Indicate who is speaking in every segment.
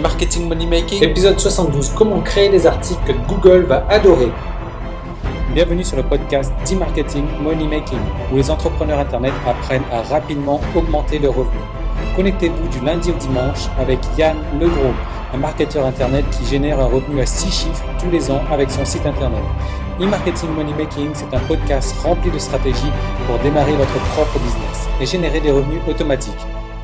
Speaker 1: e-marketing money making.
Speaker 2: Épisode 72, comment créer des articles que Google va adorer.
Speaker 3: Bienvenue sur le podcast d'e-marketing money making, où les entrepreneurs internet apprennent à rapidement augmenter leurs revenus. Connectez-vous du lundi au dimanche avec Yann Legros, un marketeur internet qui génère un revenu à 6 chiffres tous les ans avec son site internet. E-marketing money making, c'est un podcast rempli de stratégies pour démarrer votre propre business et générer des revenus automatiques.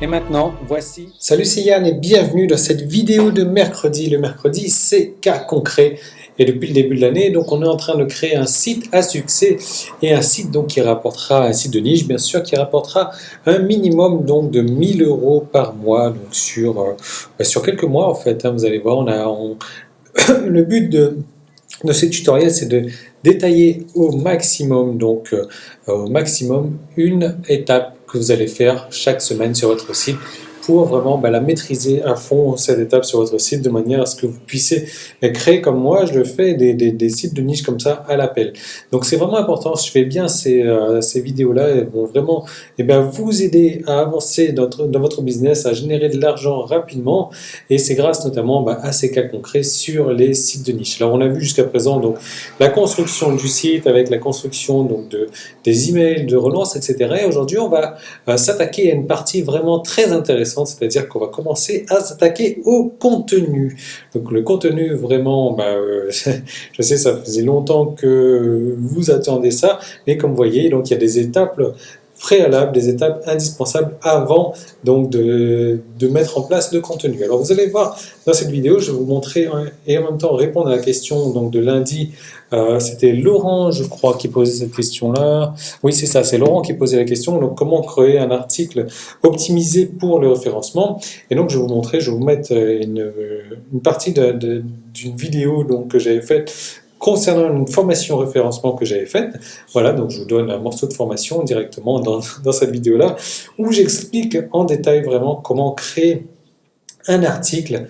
Speaker 3: Et maintenant, voici...
Speaker 2: Salut, c'est Yann et bienvenue dans cette vidéo de mercredi. Le mercredi, c'est cas concret. Et depuis le début de l'année, donc on est en train de créer un site à succès et un site donc qui rapportera, un site de niche bien sûr, qui rapportera un minimum donc de 1 000 € par mois, donc sur quelques mois en fait. Vous allez voir, le but de ces tutoriels, c'est de détailler au maximum une étape que vous allez faire chaque semaine sur votre site pour vraiment la maîtriser à fond, cette étape sur votre site, de manière à ce que vous puissiez créer comme moi, je le fais, des sites de niche comme ça à l'appel. Donc c'est vraiment important, je fais bien ces vidéos-là, elles vont vraiment vous aider à avancer dans votre business, à générer de l'argent rapidement, et c'est grâce notamment à ces cas concrets sur les sites de niche. Alors on a vu jusqu'à présent donc la construction du site avec la construction donc des emails, de relance, etc. Et aujourd'hui on va s'attaquer à une partie vraiment très intéressante, c'est-à-dire qu'on va commencer à s'attaquer au contenu. Donc le contenu, vraiment, je sais, ça faisait longtemps que vous attendez ça, mais comme vous voyez, donc il y a des étapes préalables, des étapes indispensables avant donc de mettre en place le contenu. Alors vous allez voir dans cette vidéo, je vais vous montrer et en même temps répondre à la question donc de lundi. C'était Laurent, je crois, qui posait cette question-là. Oui, c'est ça, c'est Laurent qui posait la question. Donc, comment créer un article optimisé pour le référencement? Et donc, je vais vous mettre une partie d'une vidéo donc que j'avais faite concernant une formation référencement que j'avais faite. Voilà, donc je vous donne un morceau de formation directement dans cette vidéo-là, où j'explique en détail vraiment comment créer un article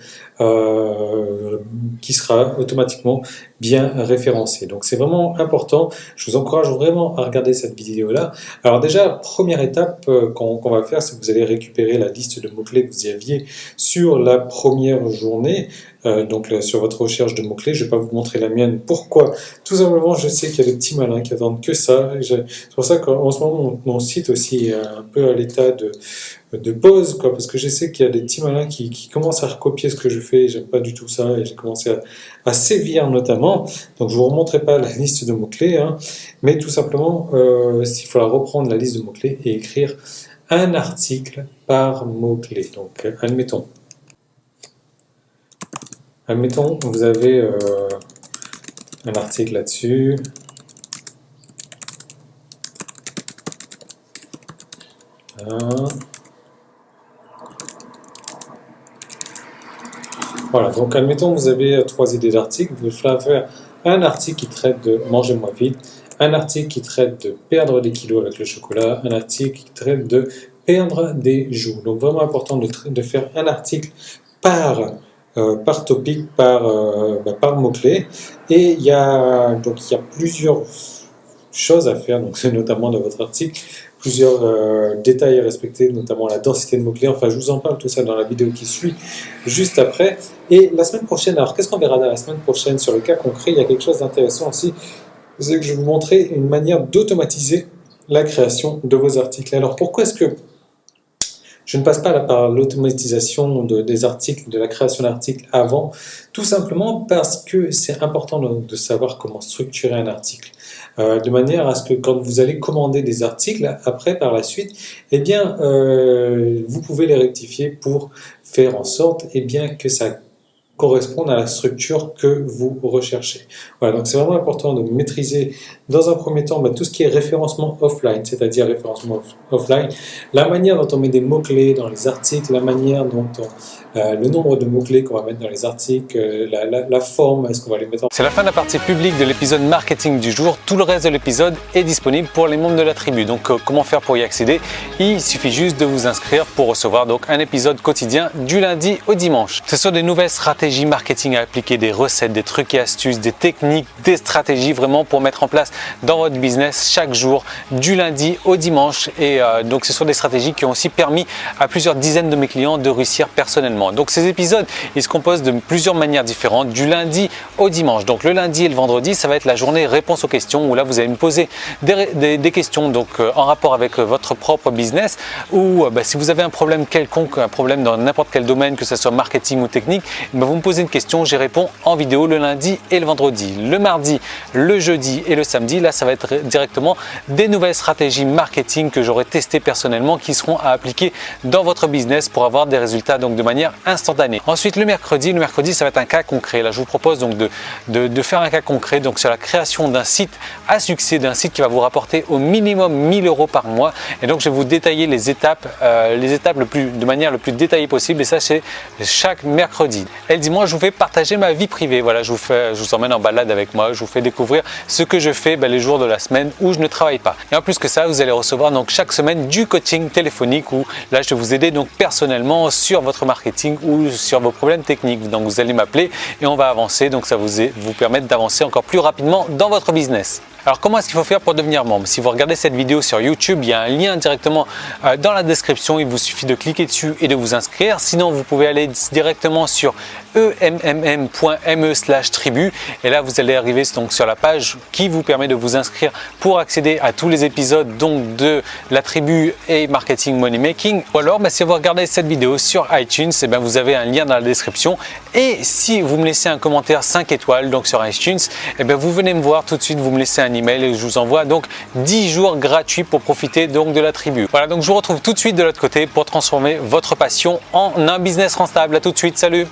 Speaker 2: qui sera automatiquement bien référencé. Donc c'est vraiment important, je vous encourage vraiment à regarder cette vidéo-là. Alors déjà, première étape qu'on va faire, c'est que vous allez récupérer la liste de mots-clés que vous y aviez sur la première journée, sur votre recherche de mots-clés. Je ne vais pas vous montrer la mienne. Pourquoi? Tout simplement, je sais qu'il y a des petits malins qui attendent que ça. C'est pour ça qu'en ce moment, mon site aussi est un peu à l'état de pause, parce que je sais qu'il y a des petits malins qui commencent à recopier ce que je fais, et j'aime pas du tout ça, et j'ai commencé à sévir notamment. Donc je vous remontrerai pas la liste de mots-clés, mais tout simplement, il faudra reprendre la liste de mots-clés et écrire un article par mot-clé. Donc admettons, vous avez un article là-dessus. Voilà, donc admettons que vous avez 3 idées d'articles, vous allez faire un article qui traite de manger moins vite, un article qui traite de perdre des kilos avec le chocolat, un article qui traite de perdre des joues. Donc vraiment important de faire un article par topic, par mot-clé. Et il y a plusieurs choses à faire, donc c'est notamment dans votre article, plusieurs détails à respecter, notamment la densité de mots-clés. Enfin, je vous en parle tout ça dans la vidéo qui suit juste après. Et la semaine prochaine, alors qu'est-ce qu'on verra dans la semaine prochaine sur le cas concret? Il y a quelque chose d'intéressant aussi, c'est que je vais vous montrer une manière d'automatiser la création de vos articles. Alors pourquoi est-ce que je ne passe pas par l'automatisation des articles, de la création d'articles avant? Tout simplement parce que c'est important de savoir comment structurer un article. De manière à ce que quand vous allez commander des articles, après, par la suite, vous pouvez les rectifier pour faire en sorte que ça corresponde à la structure que vous recherchez. Voilà, donc c'est vraiment important de maîtriser dans un premier temps tout ce qui est référencement offline, c'est-à-dire référencement offline, la manière dont on met des mots-clés dans les articles, la manière dont le nombre de mots-clés qu'on va mettre dans les articles, la forme, est-ce qu'on va les mettre en...
Speaker 1: C'est la fin de la partie publique de l'épisode marketing du jour. Tout le reste de l'épisode est disponible pour les membres de la tribu. Donc comment faire pour y accéder? Il suffit juste de vous inscrire pour recevoir donc un épisode quotidien du lundi au dimanche. Ce sont des nouvelles stratégies stratégies marketing à appliquer, des recettes, des trucs et astuces, des techniques, des stratégies vraiment pour mettre en place dans votre business chaque jour, du lundi au dimanche. Et donc ce sont des stratégies qui ont aussi permis à plusieurs dizaines de mes clients de réussir personnellement. Donc ces épisodes, ils se composent de plusieurs manières différentes, du lundi au dimanche. Donc le lundi et le vendredi, ça va être la journée réponse aux questions où là vous allez me poser des questions donc en rapport avec votre propre business, ou si vous avez un problème quelconque, un problème dans n'importe quel domaine, que ce soit marketing ou technique, vous me posez une question, j'y réponds en vidéo le lundi et le vendredi. Le mardi, le jeudi et le samedi, là ça va être directement des nouvelles stratégies marketing que j'aurai testées personnellement qui seront à appliquer dans votre business pour avoir des résultats donc de manière instantanée. Ensuite le mercredi ça va être un cas concret. Là je vous propose donc de faire un cas concret donc sur la création d'un site à succès, d'un site qui va vous rapporter au minimum 1000 € par mois. Et donc je vais vous détailler les étapes de manière le plus détaillée possible, et ça c'est chaque mercredi. Et le dimanche je vous fais partager ma vie privée. Voilà, je vous emmène en balade avec moi, je vous fais découvrir ce que je fais les jours de la semaine où je ne travaille pas. Et en plus que ça, vous allez recevoir donc chaque semaine du coaching téléphonique où là je vais vous aider donc personnellement sur votre marketing ou sur vos problèmes techniques. Donc vous allez m'appeler et on va avancer, donc ça vous permettre d'avancer encore plus rapidement dans votre business. Alors comment est-ce qu'il faut faire pour devenir membre? Si vous regardez cette vidéo sur YouTube, il y a un lien directement dans la description, il vous suffit de cliquer dessus et de vous inscrire. Sinon vous pouvez aller directement sur emmm.me/tribu et là vous allez arriver donc sur la page qui vous permet de vous inscrire pour accéder à tous les épisodes donc de la tribu et marketing money making. Ou alors si vous regardez cette vidéo sur iTunes, vous avez un lien dans la description, et si vous me laissez un commentaire 5 étoiles donc sur iTunes, vous venez me voir tout de suite, vous me laissez un email et je vous envoie donc 10 jours gratuits pour profiter donc de la tribu. Voilà, donc je vous retrouve tout de suite de l'autre côté pour transformer votre passion en un business rentable. À tout de suite, salut.